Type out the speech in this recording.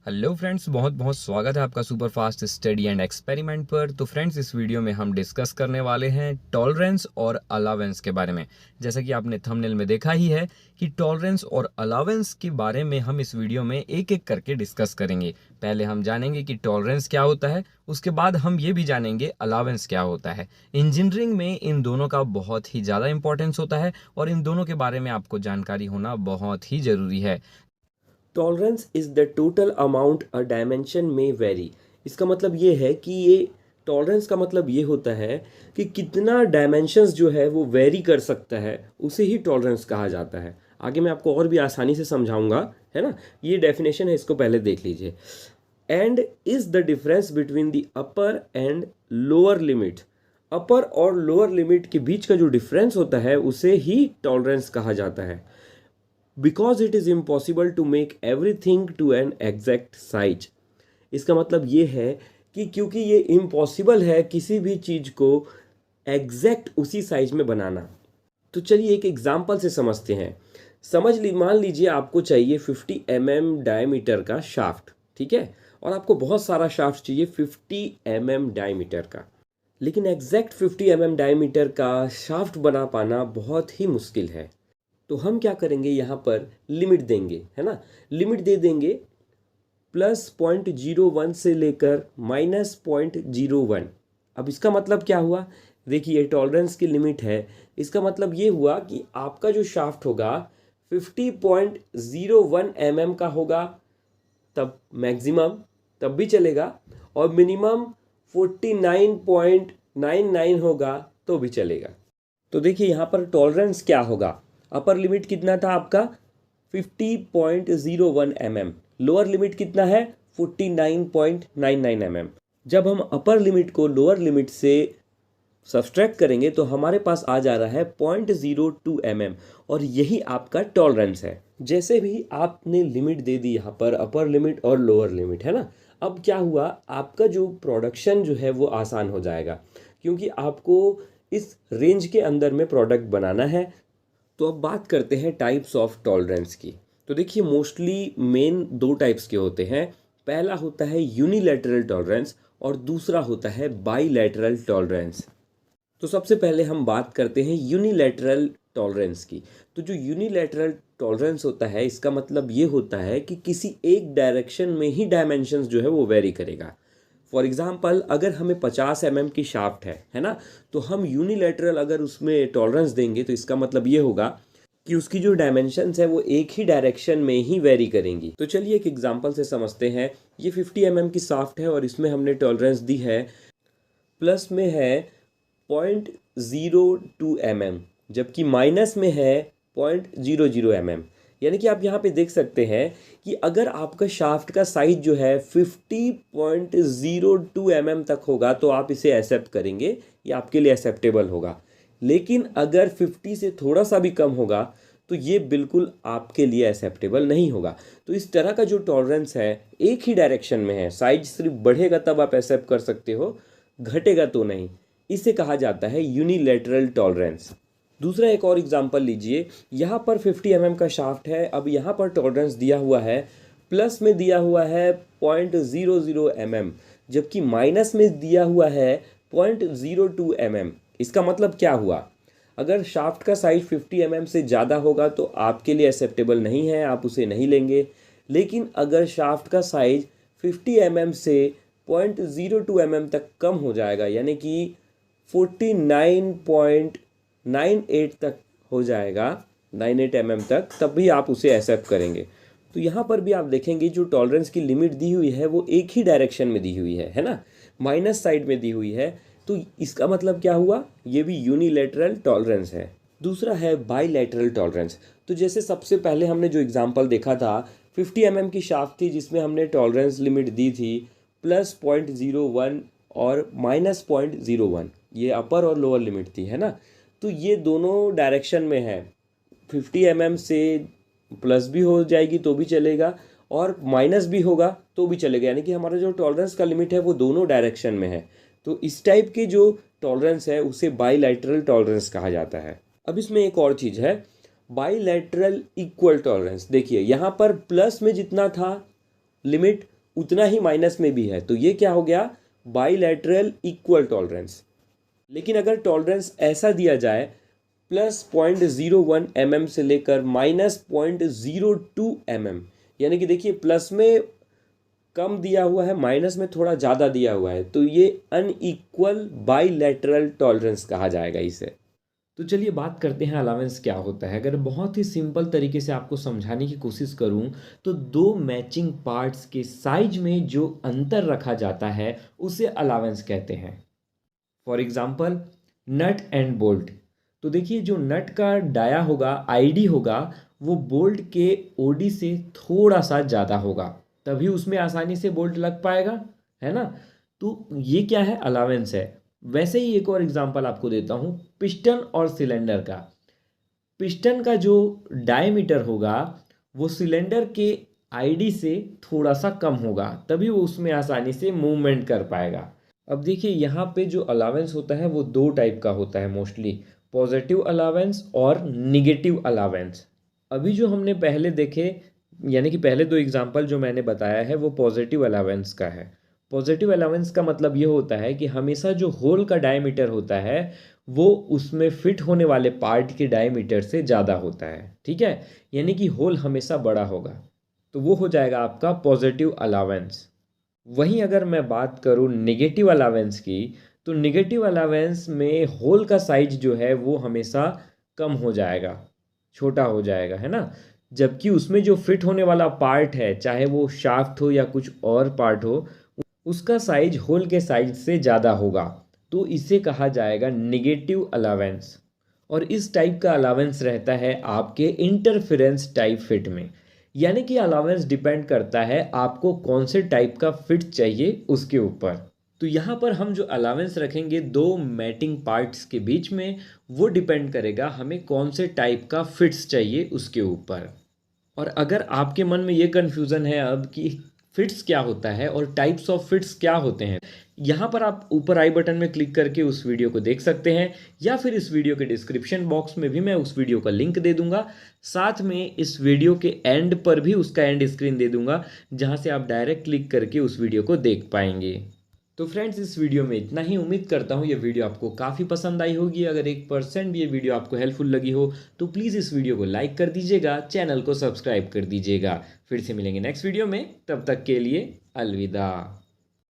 Hello friends, बहुत बहुत स्वागत है आपका super fast study and experiment पर। तो फ्रेंड्स, इस वीडियो में हम डिस्कस करने वाले हैं टॉलरेंस और अलावेंस के बारे में। जैसा कि आपने थंबनेल में देखा ही है कि टॉलरेंस और अलावेंस के बारे में हम इस वीडियो में एक एक करके डिस्कस करेंगे। पहले हम जानेंगे कि टॉलरेंस क्या होता है, उसके बाद हम ये भी जानेंगे अलावेंस क्या होता है। इंजीनियरिंग में इन दोनों का बहुत ही ज़्यादा इंपॉर्टेंस होता है और इन दोनों के बारे में आपको जानकारी होना बहुत ही ज़रूरी है। Tolerance is the total amount a dimension में वेरी। इसका मतलब ये है कि ये टॉलरेंस का मतलब ये होता है कि कितना डायमेंशंस जो है वो वेरी कर सकता है, उसे ही टॉलरेंस कहा जाता है। आगे मैं आपको और भी आसानी से समझाऊंगा, है ना। ये डेफिनेशन है, इसको पहले देख लीजिए। And is the difference between the upper and lower limit. Upper और लोअर लिमिट के बीच का जो डिफरेंस होता है उसे ही टॉलरेंस कहा जाता है। Because it is impossible to make everything to an exact size. इसका मतलब ये है कि क्योंकि ये इम्पॉसिबल है किसी भी चीज़ को एग्जैक्ट उसी साइज में बनाना। तो चलिए एक एग्जाम्पल से समझते हैं। मान लीजिए आपको चाहिए 50 डायमीटर का शाफ्ट, ठीक है। और आपको बहुत सारा शाफ्ट चाहिए 50 डायमीटर का। लेकिन एग्जैक्ट 50 डायमीटर का शाफ्ट बना पाना बहुत ही मुश्किल है। तो हम क्या करेंगे, यहाँ पर लिमिट देंगे, है ना। लिमिट दे देंगे +0.01 से लेकर -0.01। अब इसका मतलब क्या हुआ, देखिए टॉलरेंस की लिमिट है। इसका मतलब ये हुआ कि आपका जो शाफ्ट होगा 50.01 का होगा, तब मैक्सिमम तब भी चलेगा, और मिनिमम 49.99 होगा तो भी चलेगा। तो देखिए यहाँ पर टॉलरेंस क्या होगा। अपर लिमिट कितना था आपका 50.01 लोअर लिमिट कितना है 49.99 जब हम अपर लिमिट को लोअर लिमिट से सब्सट्रैक्ट करेंगे तो हमारे पास आ जा रहा है 0.02 और यही आपका टॉलरेंस है। जैसे भी आपने लिमिट दे दी यहाँ पर, अपर लिमिट और लोअर लिमिट, है ना। अब क्या हुआ, आपका जो प्रोडक्शन जो है वो आसान हो जाएगा, क्योंकि आपको इस रेंज के अंदर में प्रोडक्ट बनाना है। तो अब बात करते हैं टाइप्स ऑफ टॉलरेंस की। तो देखिए मोस्टली मेन दो टाइप्स के होते हैं। पहला होता है यूनिलैटरल टॉलरेंस और दूसरा होता है बाईलैटरल टॉलरेंस। तो सबसे पहले हम बात करते हैं यूनिलैटरल टॉलरेंस की। तो जो यूनिलैटरल टॉलरेंस होता है, इसका मतलब ये होता है कि किसी एक डायरेक्शन में ही डायमेंशंस जो है वो वेरी करेगा। फॉर एग्जाम्पल, अगर हमें 50 की शाफ्ट है ना, तो हम यूनिलैटरल अगर उसमें टॉलरेंस देंगे तो इसका मतलब ये होगा कि उसकी जो डायमेंशंस है वो एक ही डायरेक्शन में ही वेरी करेंगी। तो चलिए एक एग्जांपल से समझते हैं। ये 50 की शाफ्ट है और इसमें हमने टॉलरेंस दी है, प्लस में है 0.02 जबकि माइनस में है 0.00 यानी कि आप यहाँ पे देख सकते हैं कि अगर आपका शाफ्ट का साइज जो है 50.02 तक होगा तो आप इसे एक्सेप्ट करेंगे, ये आपके लिए एक्सेप्टेबल होगा। लेकिन अगर 50 से थोड़ा सा भी कम होगा तो ये बिल्कुल आपके लिए एक्सेप्टेबल नहीं होगा। तो इस तरह का जो टॉलरेंस है एक ही डायरेक्शन में है, साइज सिर्फ बढ़ेगा तब आप एक्सेप्ट कर सकते हो, घटेगा तो नहीं। इसे कहा जाता है यूनिलैटरल टॉलरेंस। दूसरा एक और एग्जांपल लीजिए। यहाँ पर 50 का शाफ्ट है। अब यहाँ पर टॉलरेंस दिया हुआ है, प्लस में दिया हुआ है 0.00 जबकि माइनस में दिया हुआ है 0.02 इसका मतलब क्या हुआ, अगर शाफ्ट का साइज 50 से ज़्यादा होगा तो आपके लिए एक्सेप्टेबल नहीं है, आप उसे नहीं लेंगे। लेकिन अगर शाफ्ट का साइज 50 से 0.02 तक कम हो जाएगा, यानी कि 49.98 तक हो जाएगा, 98 तक, तब भी आप उसे एक्सेप्ट करेंगे। तो यहाँ पर भी आप देखेंगे जो टॉलरेंस की लिमिट दी हुई है वो एक ही डायरेक्शन में दी हुई है ना, माइनस साइड में दी हुई है। तो इसका मतलब क्या हुआ, ये भी यूनिलैटरल टॉलरेंस है। दूसरा है बाईलैटरल टॉलरेंस। तो जैसे सबसे पहले हमने जो एग्जांपल देखा था, 50 की शाफ्ट थी जिसमें हमने टॉलरेंस लिमिट दी थी +0.01 और -0.01, ये अपर और लोअर लिमिट थी, है ना। तो ये दोनों डायरेक्शन में है, 50 से प्लस भी हो जाएगी तो भी चलेगा और माइनस भी होगा तो भी चलेगा, यानी कि हमारा जो टॉलरेंस का लिमिट है वो दोनों डायरेक्शन में है। तो इस टाइप के जो टॉलरेंस है उसे बाईलैटरल टॉलरेंस कहा जाता है। अब इसमें एक और चीज़ है, बाईलैटरल इक्वल टॉलरेंस। देखिए यहाँ पर प्लस में जितना था लिमिट उतना ही माइनस में भी है, तो ये क्या हो गया, बाईलैटरल इक्वल टॉलरेंस। लेकिन अगर टॉलरेंस ऐसा दिया जाए +0.01 mm से लेकर -0.02 mm, यानी कि देखिए प्लस में कम दिया हुआ है, माइनस में थोड़ा ज़्यादा दिया हुआ है, तो ये अनइक्वल बाईलैटरल टॉलरेंस कहा जाएगा इसे। तो चलिए बात करते हैं अलावेंस क्या होता है। अगर बहुत ही सिंपल तरीके से आपको समझाने की कोशिश करूं तो दो मैचिंग पार्ट्स के साइज में जो अंतर रखा जाता है उसे अलावेंस कहते हैं। For example nut and bolt. तो देखिए जो नट का डाया होगा, आईडी होगा, वो बोल्ट के ओडी से थोड़ा सा ज़्यादा होगा, तभी उसमें आसानी से बोल्ट लग पाएगा, है ना। तो ये क्या है, अलावेंस है। वैसे ही एक और एग्जांपल आपको देता हूँ, पिस्टन और सिलेंडर का। पिस्टन का जो डायमीटर होगा वो सिलेंडर के आईडी से थोड़ा सा कम होगा, तभी वो उसमें आसानी से मूवमेंट कर पाएगा। अब देखिए यहाँ पे जो अलावेंस होता है वो दो टाइप का होता है मोस्टली, पॉजिटिव अलावेंस और निगेटिव अलावेंस। अभी जो हमने पहले देखे, यानी कि पहले दो एग्जांपल जो मैंने बताया है वो पॉजिटिव अलावेंस का है। पॉजिटिव अलावेंस का मतलब ये होता है कि हमेशा जो होल का डायमीटर होता है वो उसमें फिट होने वाले पार्ट के डायमीटर से ज़्यादा होता है, ठीक है, यानी कि होल हमेशा बड़ा होगा, तो वो हो जाएगा आपका पॉजिटिव अलावेंस। वहीं अगर मैं बात करूँ नेगेटिव अलावेंस की, तो नेगेटिव अलावेंस में होल का साइज जो है वो हमेशा कम हो जाएगा, छोटा हो जाएगा, है ना। जबकि उसमें जो फिट होने वाला पार्ट है, चाहे वो शाफ्ट हो या कुछ और पार्ट हो, उसका साइज होल के साइज से ज़्यादा होगा, तो इसे कहा जाएगा नेगेटिव अलावेंस। और इस टाइप का अलावेंस रहता है आपके इंटरफेरेंस टाइप फिट में, यानी कि अलावेंस डिपेंड करता है आपको कौन से टाइप का फिट चाहिए उसके ऊपर। तो यहाँ पर हम जो अलावेंस रखेंगे दो मैटिंग पार्ट्स के बीच में, वो डिपेंड करेगा हमें कौन से टाइप का फिट्स चाहिए उसके ऊपर। और अगर आपके मन में ये कन्फ्यूज़न है अब कि फिट्स क्या होता है और टाइप्स ऑफ फिट्स क्या होते हैं, यहाँ पर आप ऊपर आई बटन में क्लिक करके उस वीडियो को देख सकते हैं, या फिर इस वीडियो के डिस्क्रिप्शन बॉक्स में भी मैं उस वीडियो का लिंक दे दूंगा। साथ में इस वीडियो के एंड पर भी उसका एंड स्क्रीन दे दूंगा, जहाँ से आप डायरेक्ट क्लिक करके उस वीडियो को देख पाएंगे। तो फ्रेंड्स इस वीडियो में इतना ही। उम्मीद करता हूँ ये वीडियो आपको काफ़ी पसंद आई होगी। अगर 1% भी ये वीडियो आपको हेल्पफुल लगी हो तो प्लीज़ इस वीडियो को लाइक कर दीजिएगा, चैनल को सब्सक्राइब कर दीजिएगा। फिर से मिलेंगे नेक्स्ट वीडियो में, तब तक के लिए अलविदा।